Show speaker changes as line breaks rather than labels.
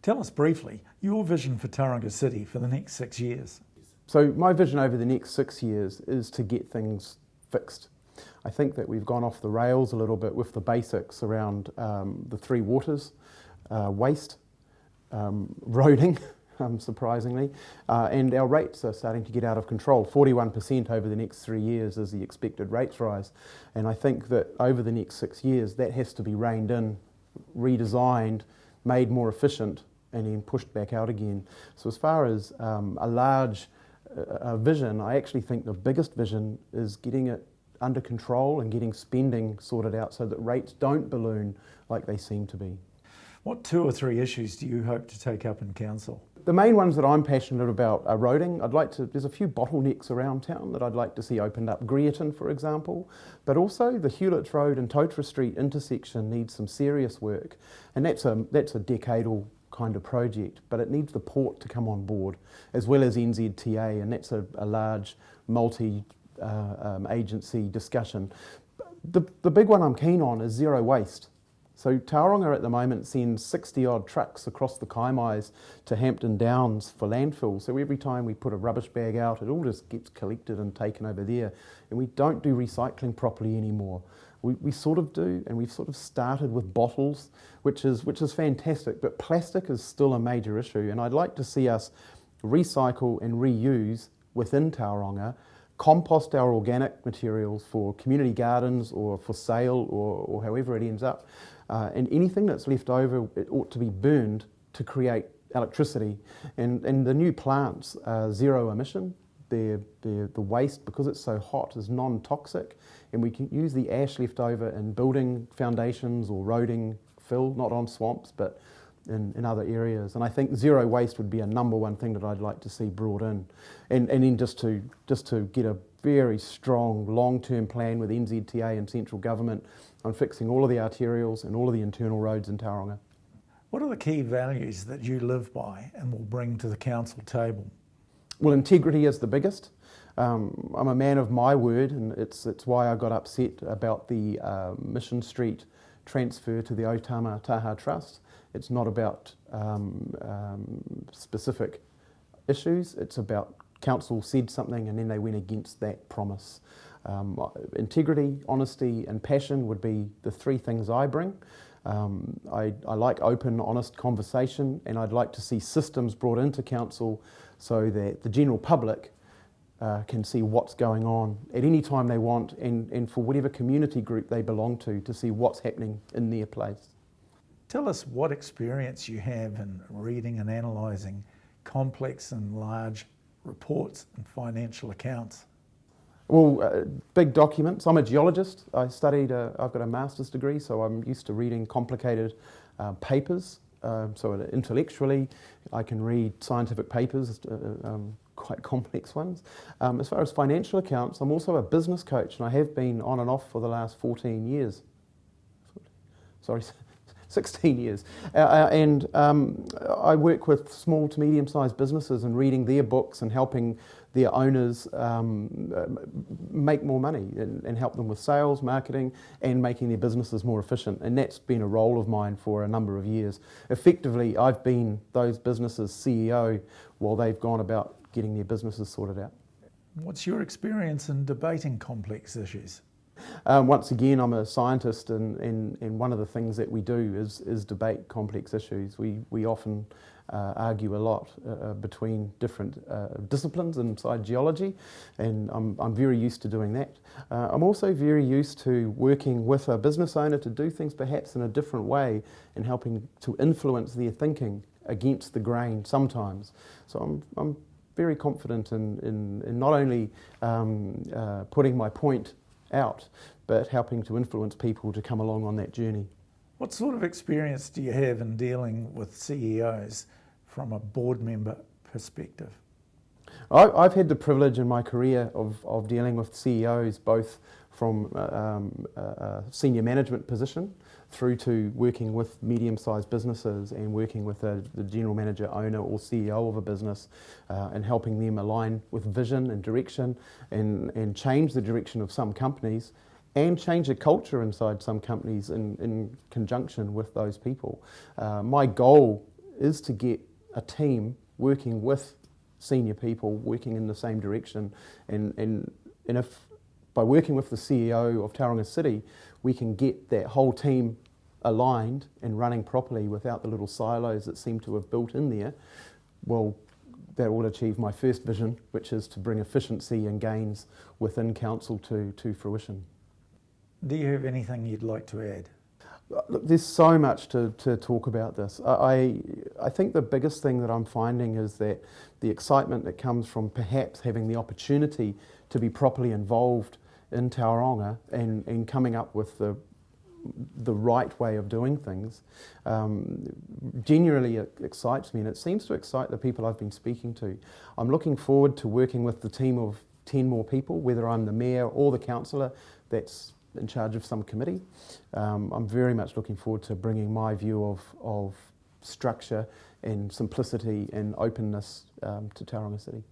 Tell us briefly your vision for Tauranga City for the next 6 years.
So my vision over the next 6 years is to get things fixed. I think that we've gone off the rails a little bit with the basics around the three waters, waste, roading, surprisingly, and our rates are starting to get out of control. 41% over the next 3 years is the expected rates rise, and I think that over the next 6 years that has to be reined in, redesigned, made more efficient, and then pushed back out again. So as far as a large vision, I actually think the biggest vision is getting it under control and getting spending sorted out so that rates don't balloon like they seem to be.
What 2 or 3 issues do you hope to take up in council?
The main ones that I'm passionate about are roading. There's a few bottlenecks around town that I'd like to see opened up. Greerton, for example, but also the Hewlett Road and Totara Street intersection needs some serious work, and that's a decadal kind of project, but it needs the port to come on board, as well as NZTA, and that's a large multi-agency discussion. The big one I'm keen on is zero waste. So Tauranga at the moment sends 60 odd trucks across the Kaimais to Hampton Downs for landfill. So every time we put a rubbish bag out, it all just gets collected and taken over there. And we don't do recycling properly anymore. We sort of do, and we've sort of started with bottles, which is fantastic, but plastic is still a major issue. And I'd like to see us recycle and reuse within Tauranga, compost our organic materials for community gardens or for sale or however it ends up. And anything that's left over, it ought to be burned to create electricity. And the new plants are zero emission. The waste, because it's so hot, is non-toxic, and we can use the ash left over in building foundations or roading fill, not on swamps, but in other areas. And I think zero waste would be a #1 thing that I'd like to see brought in. And then just to get a very strong long-term plan with NZTA and central government on fixing all of the arterials and all of the internal roads in Tauranga.
What are the key values that you live by and will bring to the council table?
Well, integrity is the biggest. I'm a man of my word, and it's why I got upset about the Mission Street transfer to the Otama Taha Trust. It's not about specific issues, it's about council said something and then they went against that promise. Integrity, honesty and passion would be the 3 things I bring. I like open, honest conversation, and I'd like to see systems brought into council so that the general public can see what's going on at any time they want, and for whatever community group they belong to see what's happening in their place.
Tell us what experience you have in reading and analysing complex and large reports and financial accounts.
Well, big documents. I'm a geologist. I've got a master's degree, so I'm used to reading complicated papers. So intellectually, I can read scientific papers, quite complex ones. As far as financial accounts, I'm also a business coach, and I have been on and off for the last 14 years. Sorry, 16 years. And I work with small to medium-sized businesses and reading their books and helping their owners make more money and help them with sales, marketing, and making their businesses more efficient. And that's been a role of mine for a number of years. Effectively, I've been those businesses' CEO while they've gone about getting their businesses sorted out.
What's your experience in debating complex issues?
Once again, I'm a scientist, and one of the things that we do is debate complex issues. We often argue a lot between different disciplines inside geology, and I'm very used to doing that. I'm also very used to working with a business owner to do things perhaps in a different way and helping to influence their thinking against the grain sometimes. So I'm very confident in not only putting my point out, but helping to influence people to come along on that journey.
What sort of experience do you have in dealing with CEOs from a board member perspective?
I've had the privilege in my career of dealing with CEOs, both from a senior management position through to working with medium-sized businesses and working with the general manager, owner or CEO of a business, and helping them align with vision and direction and change the direction of some companies and change the culture inside some companies in conjunction with those people. My goal is to get a team working with senior people, working in the same direction, and if by working with the CEO of Tauranga City, we can get that whole team aligned and running properly without the little silos that seem to have built in there, well, that will achieve my first vision, which is to bring efficiency and gains within council to fruition.
Do you have anything you'd like to add?
Look, there's so much to talk about this. I think the biggest thing that I'm finding is that the excitement that comes from perhaps having the opportunity to be properly involved in Tauranga and coming up with the right way of doing things genuinely excites me, and it seems to excite the people I've been speaking to. I'm looking forward to working with the team of 10 more people, whether I'm the mayor or the councillor that's in charge of some committee. I'm very much looking forward to bringing my view of structure and simplicity and openness to Tauranga City.